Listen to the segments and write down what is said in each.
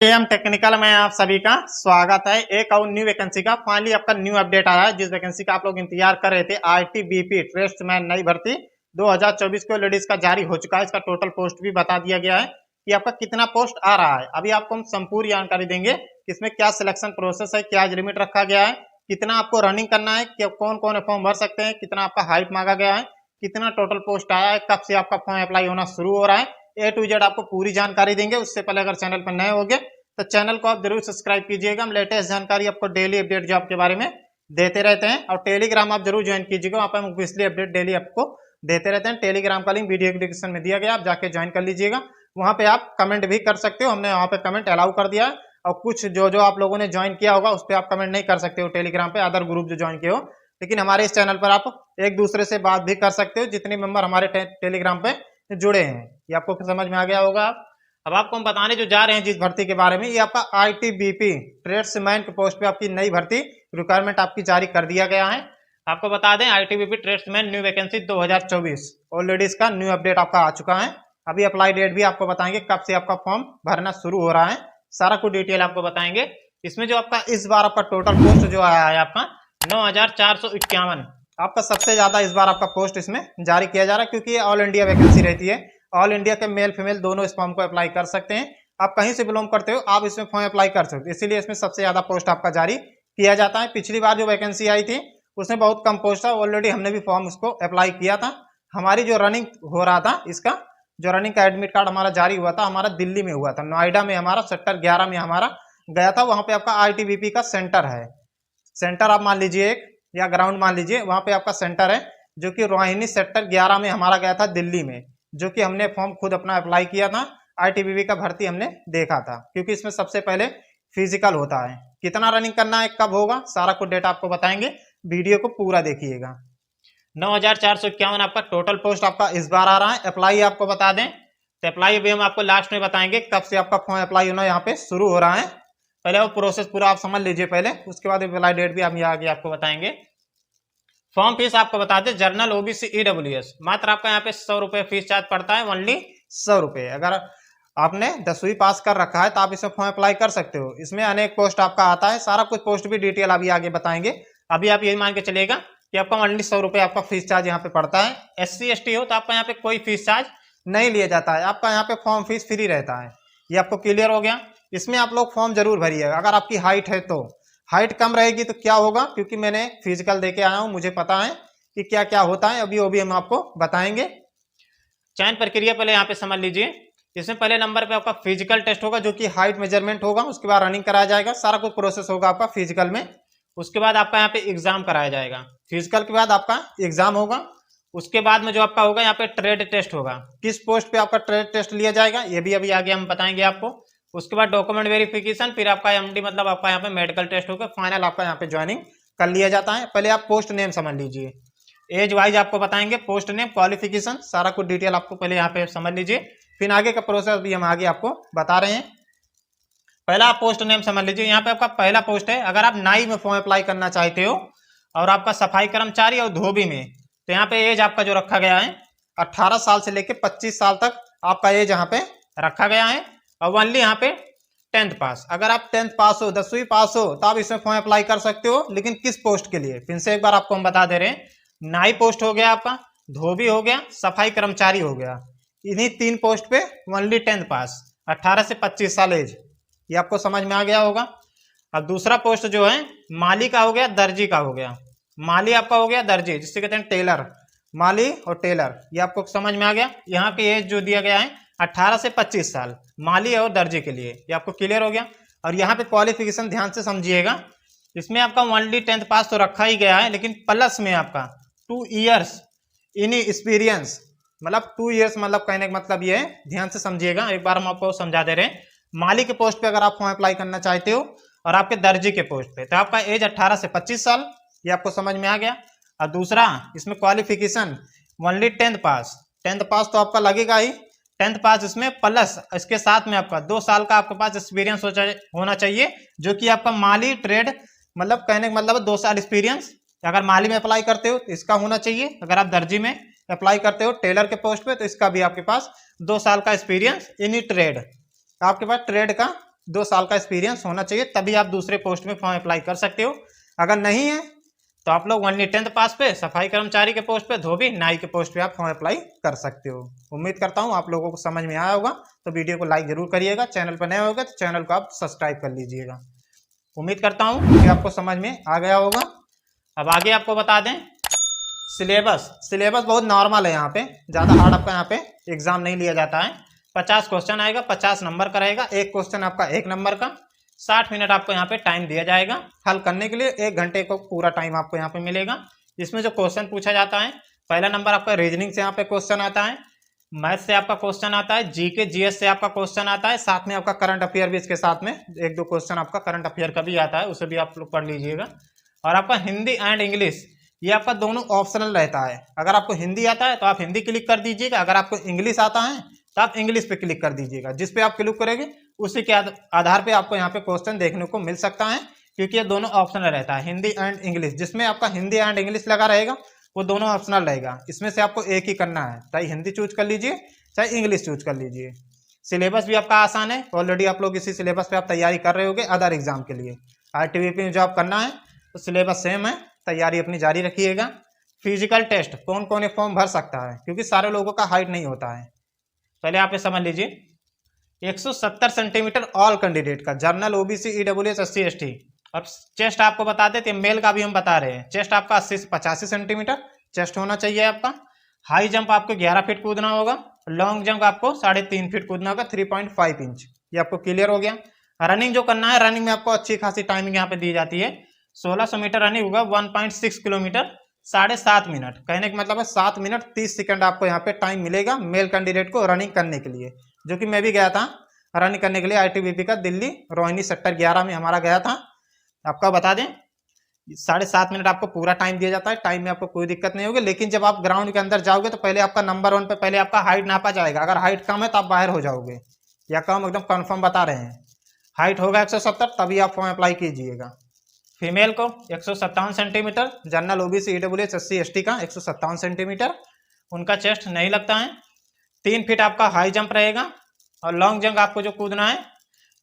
M technical में आप सभी का स्वागत है। एक और न्यू वैकेंसी का फाइनली आपका न्यू अपडेट आया है, जिस वैकेंसी का आप लोग इंतजार कर रहे थे। आईटीबीपी ट्रेड्समैन नई भर्ती 2024 को लेडीज का जारी हो चुका है। इसका टोटल पोस्ट भी बता दिया गया है कि आपका कितना पोस्ट आ रहा है। अभी आपको हम संपूर्ण जानकारी देंगे कि इसमें क्या सिलेक्शन प्रोसेस है, क्या एज लिमिट रखा गया है, कितना आपको रनिंग करना है, कौन कौन फॉर्म भर सकते हैं, कितना आपका हाइट मांगा गया है, कितना टोटल पोस्ट आया है, कब से आपका फॉर्म अप्लाई होना शुरू हो रहा है। ए टू जेड आपको पूरी जानकारी देंगे। उससे पहले अगर चैनल पर नए होंगे तो चैनल को आप जरूर सब्सक्राइब कीजिएगा। हम लेटेस्ट जानकारी आपको डेली अपडेट जॉब के बारे में देते रहते हैं। और टेलीग्राम आप जरूर ज्वाइन कीजिएगा, वहाँ पर हम ऑब्वियसली अपडेट डेली आपको देते रहते हैं। टेलीग्राम का लिंक वीडियो के डिस्क्रिप्शन में दिया गया, आप जाके ज्वाइन कर लीजिएगा। वहाँ पे आप कमेंट भी कर सकते हो, हमने वहाँ पे कमेंट अलाउ कर दिया है। और कुछ जो जो आप लोगों ने ज्वाइन किया होगा उस पर आप कमेंट नहीं कर सकते हो टेलीग्राम पे, अदर ग्रुप जो ज्वाइन किए हो। लेकिन हमारे इस चैनल पर आप एक दूसरे से बात भी कर सकते हो, जितने मेंबर हमारे टेलीग्राम पे जुड़े हैं। ये आपको समझ में आ गया होगा। अब आपको हम बताने जो जा रहे हैं जिस भर्ती के बारे में, ये आपका आईटीबीपी ट्रेड्समैन के पोस्ट पे आपकी नई भर्ती रिक्वायरमेंट आपकी जारी कर दिया गया है। आपको बता दें ITBP tradesman new vacancy 2024 already इसका न्यू अपडेट आपका आ चुका है। अभी अप्लाई डेट भी आपको बताएंगे कब से आपका फॉर्म भरना शुरू हो रहा है, सारा कुछ डिटेल आपको बताएंगे। इसमें जो आपका इस बार आपका टोटल पोस्ट जो आया है आपका 9451, आपका सबसे ज्यादा इस बार आपका पोस्ट इसमें जारी किया जा रहा है, क्योंकि ये ऑल इंडिया वैकेंसी रहती है। ऑल इंडिया के मेल फीमेल दोनों इस फॉर्म को अप्लाई कर सकते हैं। आप कहीं से बिलोंग करते हो आप इसमें फॉर्म अप्लाई कर सकते हो, इसीलिए इसमें सबसे ज्यादा पोस्ट आपका जारी किया जाता है। पिछली बार जो वैकेंसी आई थी उसमें बहुत कम पोस्ट था, ऑलरेडी हमने भी फॉर्म उसको अप्लाई किया था। हमारी जो रनिंग हो रहा था, इसका जो रनिंग का एडमिट कार्ड हमारा जारी हुआ था, हमारा दिल्ली में हुआ था, नोएडा में हमारा सेक्टर 11 में हमारा गया था। वहां पे आपका आईटीबीपी का सेंटर है। सेंटर आप मान लीजिए एक, या ग्राउंड मान लीजिए, वहां पे आपका सेंटर है, जो कि रोहिणी सेक्टर 11 में हमारा गया था दिल्ली में, जो कि हमने फॉर्म खुद अपना अप्लाई किया था। आईटीबीपी का भर्ती हमने देखा था, क्योंकि इसमें सबसे पहले फिजिकल होता है। कितना रनिंग करना है, कब होगा, सारा कुछ डेटा आपको बताएंगे, वीडियो को पूरा देखिएगा। 9451 आपका टोटल पोस्ट आपका इस बार आ रहा है। अप्लाई आपको बता दें तो अप्लाई भी हम आपको लास्ट में बताएंगे कब से आपका फॉर्म अप्लाई होना यहाँ पे शुरू हो रहा है। पहले वो प्रोसेस पूरा आप समझ लीजिए पहले, उसके बाद अप्लाई डेट भी हम यहाँ आगे आपको बताएंगे। फॉर्म फीस आपको बता दें, जर्नल ओबीसी ईडब्ल्यूएस मात्र आपका यहाँ पे 100 रुपए फीस चार्ज पड़ता है, ओनली 100 रुपए। अगर आपने 10वीं पास कर रखा है तो आप इसमें फॉर्म अप्लाई कर सकते हो। इसमें अनेक पोस्ट आपका आता है, सारा कुछ पोस्ट भी डिटेल अभी आगे बताएंगे। अभी आप यही मान के चलेगा कि आपका ओनली 100 रुपए आपका फीस चार्ज यहाँ पे पड़ता है। SC ST हो तो आपका यहाँ पे कोई फीस चार्ज नहीं लिया जाता है, आपका यहाँ पे फॉर्म फीस फ्री रहता है। ये आपको क्लियर हो गया। इसमें आप लोग फॉर्म जरूर भरिएगा। अगर आपकी हाइट है तो, हाइट कम रहेगी तो क्या होगा, क्योंकि मैंने फिजिकल देके आया हूं, मुझे पता है कि क्या क्या होता है। अभी वो भी हम आपको बताएंगे। चयन प्रक्रिया पहले यहाँ पे समझ लीजिए। इसमें पहले नंबर पे आपका फिजिकल टेस्ट होगा, जो कि हाइट मेजरमेंट होगा। उसके बाद रनिंग कराया जाएगा, सारा कुछ प्रोसेस होगा आपका फिजिकल में। उसके बाद आपका यहाँ पे एग्जाम कराया जाएगा। फिजिकल के बाद आपका एग्जाम होगा। उसके बाद में जो आपका होगा यहाँ पे ट्रेड टेस्ट होगा। किस पोस्ट पे आपका ट्रेड टेस्ट लिया जाएगा ये भी अभी आगे हम बताएंगे आपको। उसके बाद डॉक्यूमेंट वेरिफिकेशन, फिर आपका एमडी मतलब आपका यहाँ पे मेडिकल टेस्ट होगा। फाइनल आपका यहाँ पे ज्वाइनिंग कर लिया जाता है। पहले आप पोस्ट नेम समझ लीजिए, एज वाइज आपको बताएंगे, पोस्ट नेम, क्वालिफिकेशन, सारा कुछ डिटेल आपको पहले यहाँ पे समझ लीजिए। फिर आगे का प्रोसेस भी हम आगे आपको बता रहे हैं। पहला आप पोस्ट नेम समझ लीजिए। यहाँ पे आपका पहला पोस्ट है, अगर आप नाई में फॉर्म अप्लाई करना चाहते हो और आपका सफाई कर्मचारी और धोबी में, तो यहाँ पे एज आपका जो रखा गया है 18 साल से लेकर 25 साल तक आपका एज यहाँ पे रखा गया है। और ओनली यहाँ पे 10th पास। अगर आप 10th पास हो, 10वीं पास हो, तो आप इसमें फॉर्म अप्लाई कर सकते हो। लेकिन किस पोस्ट के लिए, फिर से एक बार आपको हम बता दे रहे हैं। नाई पोस्ट हो गया आपका, धोबी हो गया, सफाई कर्मचारी हो गया। इन्हीं 3 पोस्ट पे ओनली 10th पास, 18 से 25 साल एज। ये आपको समझ में आ गया होगा। अब दूसरा पोस्ट जो है माली का हो गया, दर्जी का हो गया। माली आपका हो गया, दर्जी जिससे कहते हैं टेलर, माली और टेलर। ये आपको समझ में आ गया। यहाँ की एज जो दिया गया है 18 से 25 साल, माली और दर्जी के लिए। ये आपको क्लियर हो गया। और यहाँ पे क्वालिफिकेशन ध्यान से समझिएगा। इसमें आपका ओनली 10th पास तो रखा ही गया है, लेकिन प्लस में आपका 2 इयर्स इन एक्सपीरियंस, मतलब 2 इयर्स, मतलब कहने का मतलब ये है, ध्यान से समझिएगा। एक बार हम आपको समझा दे रहे हैं। माली के पोस्ट पे अगर आप फॉर्म अप्लाई करना चाहते हो और आपके दर्जी के पोस्ट पे, तो आपका एज 18 से 25 साल। ये आपको समझ में आ गया। और दूसरा इसमें क्वालिफिकेशन ओनली 10th पास। 10th पास तो आपका लगेगा ही, 10th पास इसमें प्लस इसके साथ में आपका 2 साल का आपके पास एक्सपीरियंस होना चाहिए, जो कि आपका माली ट्रेड, मतलब कहने का मतलब 2 साल एक्सपीरियंस। अगर माली में अप्लाई करते हो तो इसका होना चाहिए। अगर आप दर्जी में अप्लाई करते हो टेलर के पोस्ट पे, तो इसका भी आपके पास 2 साल का एक्सपीरियंस इन ट्रेड, आपके पास ट्रेड का 2 साल का एक्सपीरियंस होना चाहिए, तभी आप दूसरे पोस्ट में फॉर्म अप्लाई कर सकते हो। अगर नहीं है तो आप लोग ओनली 10th पास पे सफाई कर्मचारी के पोस्ट पे, धोबी, नाई के पोस्ट पे आप फॉर्म अप्लाई कर सकते हो। उम्मीद करता हूँ आप लोगों को समझ में आया होगा, तो वीडियो को लाइक जरूर करिएगा। चैनल पर नए होगा तो चैनल को आप सब्सक्राइब कर लीजिएगा। उम्मीद करता हूँ कि आपको समझ में आ गया होगा। अब आगे आपको बता दें सिलेबस बहुत नॉर्मल है, यहाँ पे ज़्यादा हार्ड आपका यहाँ पे एग्जाम नहीं लिया जाता है। 50 क्वेश्चन आएगा, 50 नंबर का रहेगा, एक क्वेश्चन आपका 1 नंबर का। 60 मिनट आपको यहाँ पे टाइम दिया जाएगा हल करने के लिए, 1 घंटे को पूरा टाइम आपको यहाँ पे मिलेगा। इसमें जो क्वेश्चन पूछा जाता है, पहला नंबर आपका रीजनिंग से यहाँ पे क्वेश्चन आता है, मैथ से आपका क्वेश्चन आता है, जीके जीएस से आपका क्वेश्चन आता है, साथ में आपका करंट अफेयर भी इसके साथ में 1-2 क्वेश्चन आपका करंट अफेयर का भी आता है, उसे भी आप लोग पढ़ लीजिएगा। और आपका हिंदी एंड इंग्लिश, ये आपका दोनों ऑप्शनल रहता है। अगर आपको हिंदी आता है तो आप हिंदी क्लिक कर दीजिएगा, अगर आपको इंग्लिश आता है तो आप इंग्लिश पे क्लिक कर दीजिएगा। जिस पे आप क्लिक करेंगे उसी के आधार पे आपको यहाँ पे क्वेश्चन देखने को मिल सकता है, क्योंकि ये दोनों ऑप्शनल रहता है, हिंदी एंड इंग्लिश। जिसमें आपका हिंदी एंड इंग्लिश लगा रहेगा वो दोनों ऑप्शनल रहेगा। इसमें से आपको एक ही करना है, चाहे हिंदी चूज कर लीजिए चाहे इंग्लिश चूज कर लीजिए। सिलेबस भी आपका आसान है, ऑलरेडी आप लोग इसी सिलेबस पे आप तैयारी कर रहे होगे अदर एग्जाम के लिए। आईटीबीपी में जॉब करना है तो सिलेबस सेम है, तैयारी अपनी जारी रखिएगा। फिजिकल टेस्ट कौन कौन ये फॉर्म भर सकता है, क्योंकि सारे लोगों का हाइट नहीं होता है। पहले आप ये समझ लीजिए, 170 सेंटीमीटर ऑल कैंडिडेट का, general, OBC, EWS, SC, ST. अब चेस्ट आपको बता देते, मेल का भी हम बता रहे हैं। चेस्ट आपका 80 से 85 सेंटीमीटर चेस्ट होना चाहिए आपका। हाई जंप आपको 11 फीट कूदना होगा, लॉन्ग जंप आपको 3.5 फीट कूदना होगा, 3.5 इंच। ये आपको क्लियर हो गया। रनिंग जो करना है, रनिंग में आपको अच्छी खासी टाइमिंग यहाँ पे दी जाती है। 1600 मीटर रनिंग होगा, 1.6 किलोमीटर, 7.5 मिनट। कहने का मतलब है 7 मिनट 30 सेकंड आपको यहाँ पे टाइम मिलेगा मेल कैंडिडेट को रनिंग करने के लिए, जो कि मैं भी गया था रनिंग करने के लिए। आईटीबीपी का दिल्ली रोहिणी सेक्टर 11 में हमारा गया था। आपका बता दें 7.5 मिनट आपको पूरा टाइम दिया जाता है, टाइम में आपको कोई दिक्कत नहीं होगी। लेकिन जब आप ग्राउंड के अंदर जाओगे तो पहले आपका नंबर 1 पे पहले आपका हाइट नापा जाएगा। अगर हाइट कम है तो आप बाहर हो जाओगे, या कम एकदम कंफर्म बता रहे हैं। हाइट होगा 170 तभी आप फॉर्म अप्लाई कीजिएगा। फीमेल को 157 centimetre, general, OBC, EWS, SC, ST का 157 सेंटीमीटर उनका चेस्ट नहीं लगता है। 3 फीट आपका हाई जंप रहेगा, और लॉन्ग जंप आपको जो कूदना है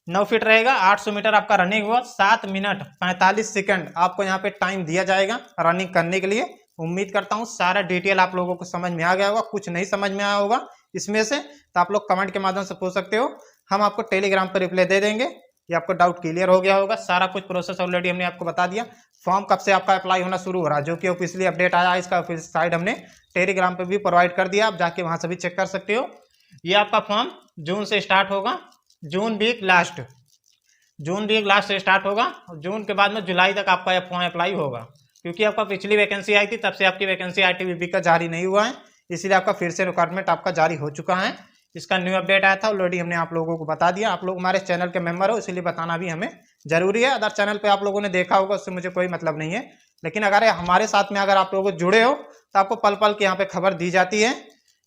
9 फीट रहेगा। 800 मीटर आपका रनिंग हुआ, 7 मिनट 45 सेकंड आपको यहाँ पे टाइम दिया जाएगा रनिंग करने के लिए। उम्मीद करता हूँ सारा डिटेल आप लोगों को समझ में आ गया होगा। कुछ नहीं समझ में आया होगा इसमें से तो आप लोग कमेंट के माध्यम से पूछ सकते हो, हम आपको टेलीग्राम पर रिप्लाई दे देंगे। ये आपको डाउट क्लियर हो गया होगा। सारा कुछ प्रोसेस ऑलरेडी हमने आपको बता दिया। फॉर्म कब से आपका अप्लाई होना शुरू हो रहा है, जो कि ऑफिशियली अपडेट आया है, इसका ऑफिशियल साइट हमने टेलीग्राम पे भी प्रोवाइड कर दिया, आप जाके वहां से भी चेक कर सकते हो। ये आपका फॉर्म जून से स्टार्ट होगा, जून वीक लास्ट से स्टार्ट होगा। जून के बाद में जुलाई तक आपका फॉर्म अप्लाई होगा, क्योंकि आपका पिछली वैकेंसी आई थी तब से आपकी वैकेंसी आईटीबीपी का जारी नहीं हुआ है, इसीलिए आपका फिर से रिक्वायरमेंट आपका जारी हो चुका है। इसका न्यू अपडेट आया था, ऑलरेडी हमने आप लोगों को बता दिया। आप लोग हमारे चैनल के मेंबर हो, इसलिए बताना भी हमें जरूरी है। अदर चैनल पे आप लोगों ने देखा होगा, उससे मुझे कोई मतलब नहीं है, लेकिन अगर हमारे साथ में अगर आप लोग जुड़े हो तो आपको पल पल के यहाँ पे खबर दी जाती है।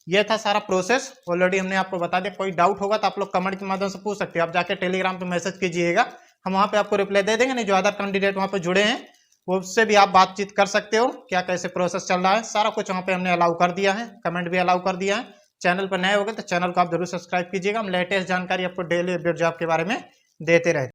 ये था सारा प्रोसेस, ऑलरेडी हमने आपको बता दिया। कोई डाउट होगा तो आप लोग कमेंट के माध्यम से पूछ सकते हो। आप जाके टेलीग्राम पे मैसेज कीजिएगा, हम वहाँ पे आपको रिप्लाई दे देंगे। नहीं, जो अदर कैंडिडेट वहाँ पे जुड़े हैं उससे भी आप बातचीत कर सकते हो, क्या कैसे प्रोसेस चल रहा है, सारा कुछ वहाँ पे हमने अलाउ कर दिया है। कमेंट भी अलाउ कर दिया है। चैनल पर नए होंगे तो चैनल को आप जरूर सब्सक्राइब कीजिएगा। हम लेटेस्ट जानकारी आपको डेली अपडेट जॉब के बारे में देते रहते हैं।